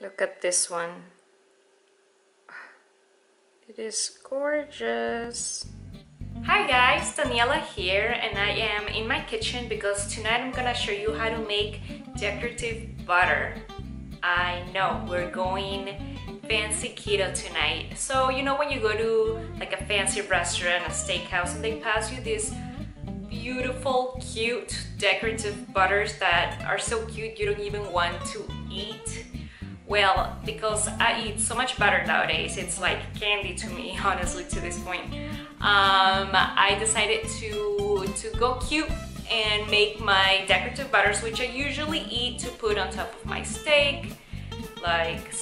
Look at this one. It is gorgeous. Hi guys, Daniela here, and I am in my kitchen because tonight I'm gonna show you how to make decorative butter. I know, we're going fancy keto tonight. So you know when you go to like a fancy restaurant, a steakhouse, and they pass you these beautiful, cute, decorative butters that are so cute you don't even want to eat? Well, because I eat so much butter nowadays, it's like candy to me, honestly, to this point. I decided to go cute and make my decorative butters, which I usually eat to put on top of my steak, like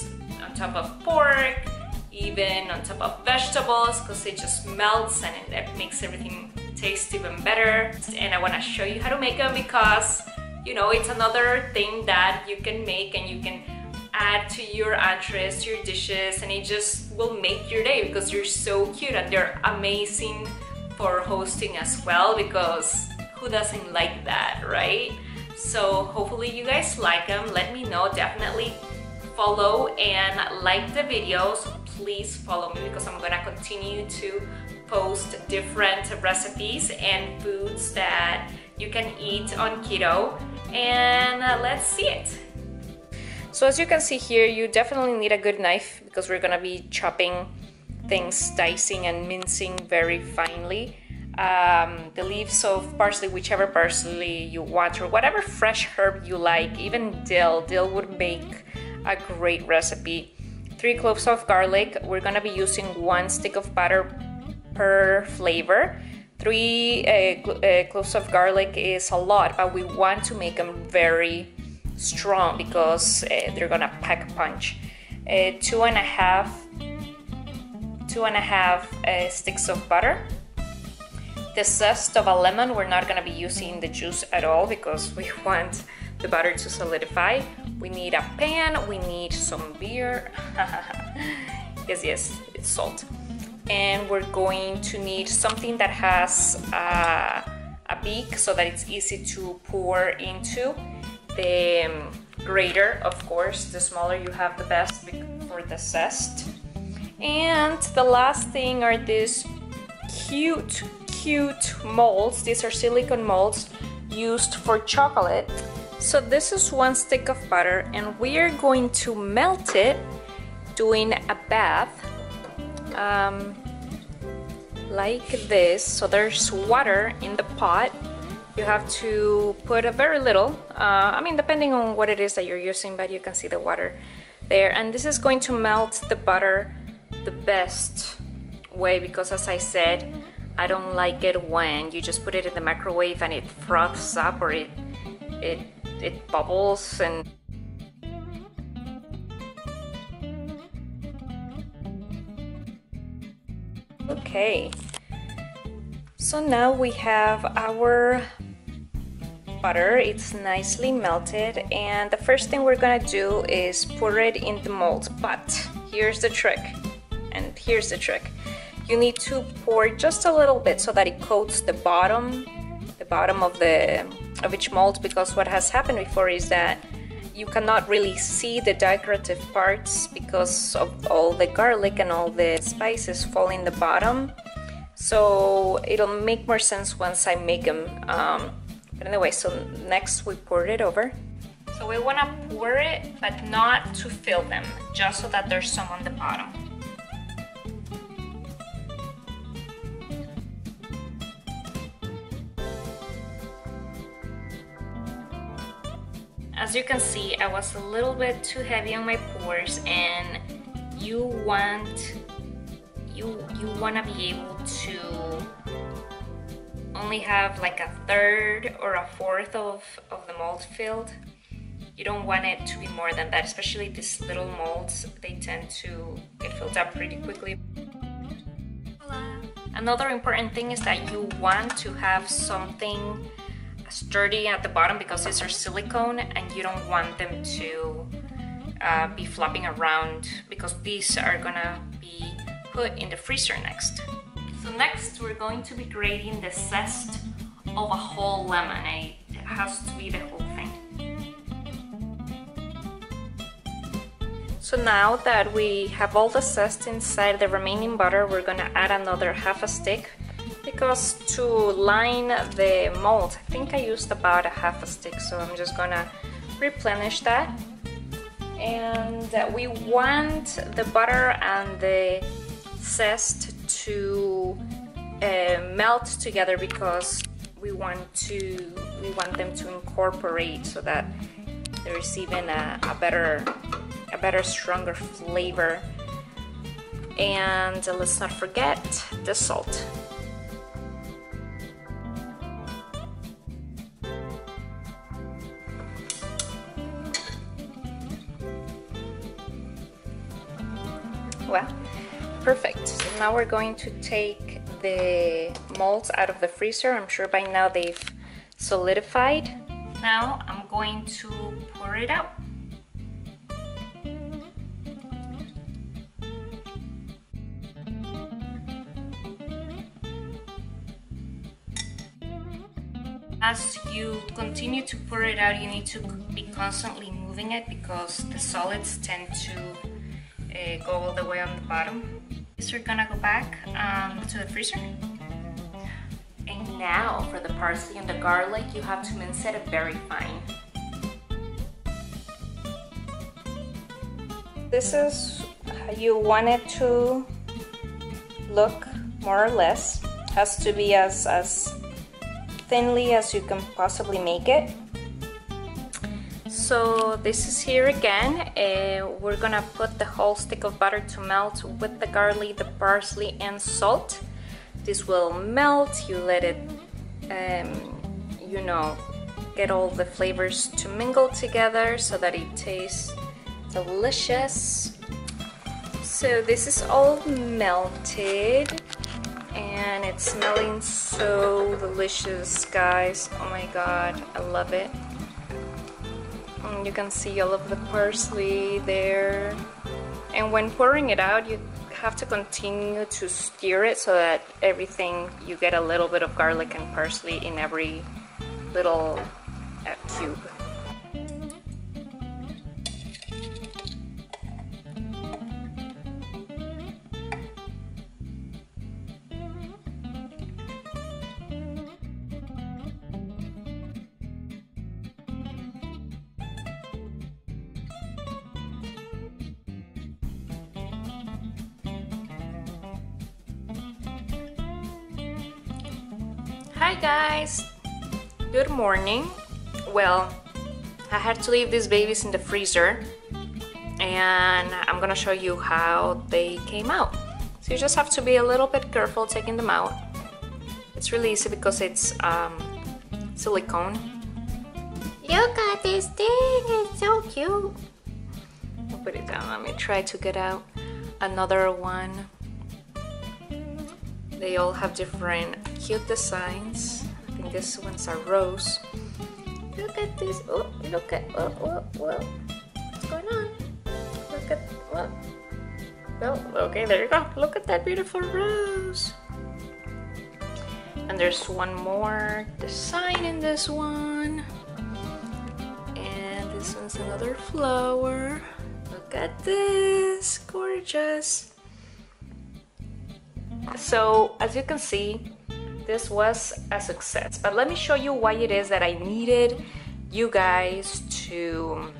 on top of pork, even on top of vegetables, because it just melts and it makes everything taste even better. And I want to show you how to make them because, you know, it's another thing that you can make and you can add to your entrees, to your dishes, and it just will make your day because you're so cute, and they're amazing for hosting as well, because who doesn't like that, right? So hopefully you guys like them. Let me know. Definitely follow and like the video. So please follow me because I'm gonna continue to post different recipes and foods that you can eat on keto, and let's see it. So as you can see here, you definitely need a good knife because we're gonna be chopping things, dicing and mincing very finely. The leaves of parsley, whichever parsley you want, or whatever fresh herb you like, even dill would make a great recipe. 3 cloves of garlic. We're gonna be using 1 stick of butter per flavor. 3 cloves of garlic is a lot, but we want to make them very strong because they're gonna pack a punch. 2.5 sticks of butter. The zest of a lemon, we're not gonna be using the juice at all because we want the butter to solidify. We need a pan, we need some beer. yes, it's salt. And we're going to need something that has a beak so that it's easy to pour into. The grater, of course, the smaller you have the best for the zest. And the last thing are these cute molds. These are silicone molds used for chocolate. So this is 1 stick of butter, and we are going to melt it doing a bath like this. So there's water in the pot. You have to put a very little, I mean, depending on what it is that you're using, but you can see the water there. And this is going to melt the butter the best way because, as I said, I don't like it when you just put it in the microwave and it froths up or it bubbles. And okay, so now we have our butter. It's nicely melted, and the first thing we're gonna do is pour it in the molds. But here's the trick, and here's the trick. You need to pour just a little bit so that it coats the bottom of each mold, because what has happened before is that you cannot really see the decorative parts because of all the garlic and all the spices fall in the bottom. So it'll make more sense once I make them. But anyway, so next we pour it over. So we want to pour it, but not to fill them, just so that there's some on the bottom. As you can see, I was a little bit too heavy on my pours, and you want to be able to only have like 1/3 or 1/4 of the mold filled. You don't want it to be more than that, especially these little molds. They tend to get filled up pretty quickly. Another important thing is that you want to have something sturdy at the bottom because these are silicone, and you don't want them to be flopping around because these are gonna be put in the freezer next. So next we're going to be grating the zest of a whole lemon. It has to be the whole thing. So now that we have all the zest inside the remaining butter, we're gonna add another half a stick, because to line the mold, I think I used about a half a stick, so I'm just gonna replenish that. And we want the butter and the zest to melt together, because we want them to incorporate, so that there is even a better, stronger flavor. And let's not forget the salt. Well, perfect. So now we're going to take the molds out of the freezer. I'm sure by now they've solidified. Now I'm going to pour it out. As you continue to pour it out, you need to be constantly moving it, because the solids tend to go all the way on the bottom. So we're gonna go back to the freezer. And now for the parsley and the garlic, you have to mince it very fine. This is how you want it to look, more or less. It has to be as thinly as you can possibly make it. So this is here again. We're gonna put the whole stick of butter to melt with the garlic, the parsley, and salt. This will melt. You let it, you know, get all the flavors to mingle together so that it tastes delicious. So this is all melted, and it's smelling so delicious, guys. Oh my god, I love it. And you can see all of the parsley there. And when pouring it out, you have to continue to stir it so that everything, you get a little bit of garlic and parsley in every little cube. Hi guys, good morning. Well, I had to leave these babies in the freezer, and I'm gonna show you how they came out. So you just have to be a little bit careful taking them out. It's really easy because it's silicone. Look at this thing, it's so cute. I'll put it down. Let me try to get out another one. They all have different cute designs. I think this one's a rose. Look at this. Oh, look at, what's going on? Look at, what? Well, okay, there you go. Look at that beautiful rose. And there's one more design in this one. And this one's another flower. Look at this, gorgeous. So as you can see, this was a success, but let me show you why it is that I needed you guys to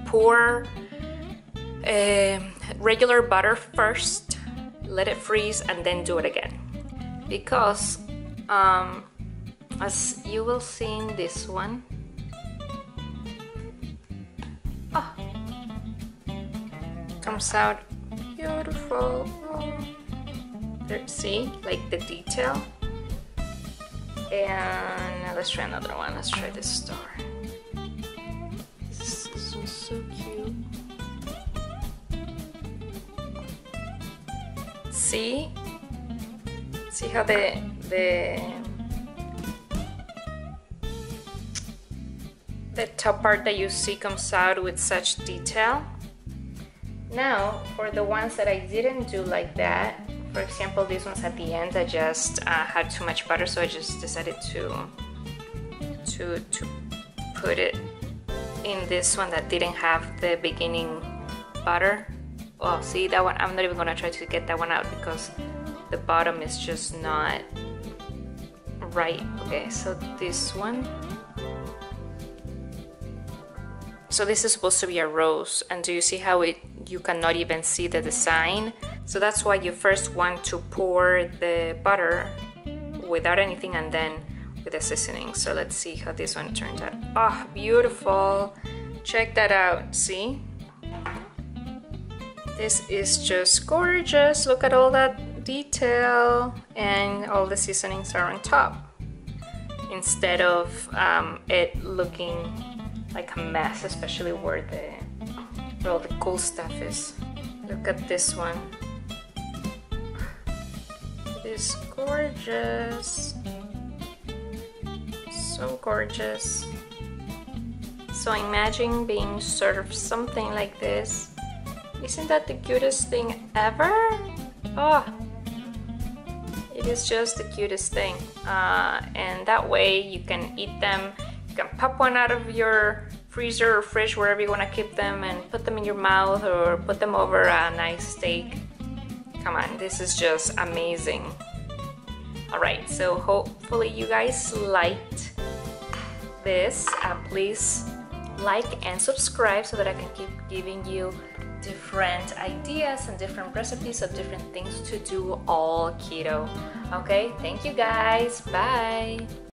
pour regular butter first, let it freeze, and then do it again. Because as you will see in this one, comes out beautiful. There, see, like the detail. And let's try another one. Let's try this star. This is so cute. See how the top part that you see comes out with such detail. Now, for the ones that I didn't do like that, for example, these ones at the end, I just had too much butter, so I just decided to put it in this one that didn't have the beginning butter. Well, see that one, I'm not even gonna try to get that one out because the bottom is just not right. Okay, so this one. So this is supposed to be a rose, and do you see how you cannot even see the design? So that's why you first want to pour the butter without anything and then with the seasoning. So let's see how this one turned out. Oh, beautiful. Check that out, see? This is just gorgeous. Look at all that detail, and all the seasonings are on top instead of it looking like a mess, especially where all the cool stuff is. Look at this one. It is gorgeous. So gorgeous. So imagine being served something like this. Isn't that the cutest thing ever? Oh, it is just the cutest thing. And that way you can eat them. You can pop one out of your freezer or fridge, wherever you want to keep them, and put them in your mouth or put them over a nice steak. Come on, this is just amazing. Alright, so hopefully you guys liked this. Please like and subscribe so that I can keep giving you different ideas and different recipes of different things to do all keto. Okay, thank you guys. Bye.